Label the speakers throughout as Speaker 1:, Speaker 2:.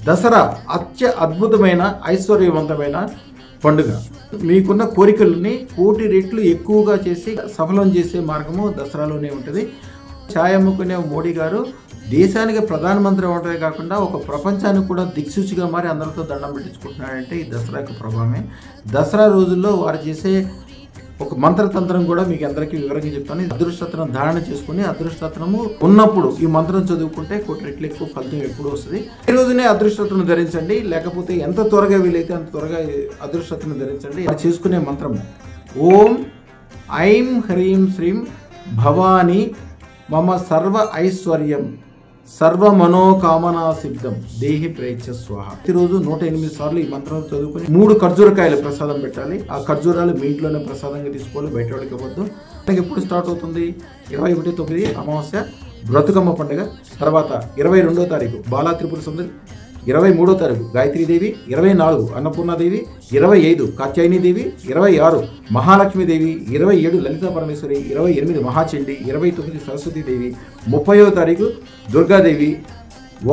Speaker 1: దసరా అద్భుతమైన ఐశ్వర్యవంతమైన పండుగ. మీకున్న కోరికలని కోటి రెట్లు ఎక్కువగా చేసి సఫలం చేసే మార్గము దసరాలోనే ఉంటుంది. ఛాయ్ అమ్ముకునే మోడీ గారు దేశానికి ప్రధానమంత్రి అవడమే కాకుండా ఒక ప్రపంచానికి కూడా దిక్సూచిగా మారి అందరితో దండం పెట్టించుకుంటున్నాడంటే ఈ దసరా యొక్క ప్రభావమే. దసరా రోజుల్లో వారు చేసే ఒక మంత్రతంత్రం కూడా మీకు అందరికీ వివరంగా చెప్తాను. అదృష్టత్రం ధారణ చేసుకుని అదృష్టత్రము ఉన్నప్పుడు ఈ మంత్రం చదువుకుంటే కోటి రెట్లు ఎక్కువ ఫలితం ఎప్పుడు వస్తుంది. ఈ రోజునే అదృష్టత్రం ధరించండి, లేకపోతే ఎంత త్వరగా వీలైతే అంత త్వరగా అదృష్టత్రం ధరించండి. చేసుకునే మంత్రం ఓం ఐం హ్రీం శ్రీం భవానీ మమ సర్వ ఐశ్వర్యం సర్వ మనోకామనా సిద్ధం దేహి ప్రేక్ష స్వాహ. ప్రతిరోజు 108 సార్లు ఈ మంత్రం చదువుకుని 3 ఖర్జూరకాయలు ప్రసాదం పెట్టాలి. ఆ ఖర్జూరాలు మీ ఇంట్లోనే ప్రసాదంగా తీసుకోవాలి, బయట వాడికి ఇవ్వద్దు. ఎప్పుడు స్టార్ట్ అవుతుంది? 21/9 అమావాస్య బ్రతుకమ్మ పండుగ. తర్వాత 22వ తారీఖు బాలా త్రిపుర సుందరి, 23వ తారీఖు గాయత్రీదేవి, 24 అన్నపూర్ణాదేవి, 25 కాత్యాయనీదేవి, 26 మహాలక్ష్మీదేవి, 27 లలితా పరమేశ్వరి, 28 మహాచండి, 29 సరస్వతీదేవి, 30వ తారీఖు దుర్గాదేవి,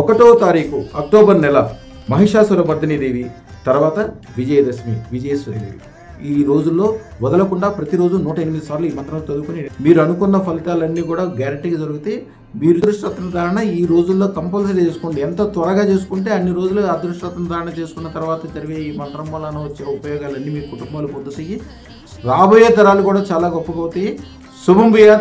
Speaker 1: 1వ తారీఖు అక్టోబర్ నెల మహిషాసుర మర్దినీదేవి, తర్వాత విజయదశమి విజయేశ్వరిదేవి. ఈ రోజుల్లో వదలకుండా ప్రతిరోజు 108 సార్లు ఈ మంత్రం చదువుకుని మీరు అనుకున్న ఫలితాలన్నీ కూడా గ్యారెంటీగా దొరుకుతాయి. మీరు అదృష్టత్వం ధారణ ఈ రోజుల్లో కంపల్సరీ చేసుకోండి. ఎంత త్వరగా చేసుకుంటే అన్ని రోజులు అదృష్టత్వం ధారణ చేసుకున్న తర్వాత జరిగే ఈ మంత్రం వలన వచ్చే ఉపయోగాలన్నీ మీ కుటుంబాలు పొందుతాయి. రాబోయే తరాలు కూడా చాలా గొప్పగా అవుతాయి. శుభం భూయాత్.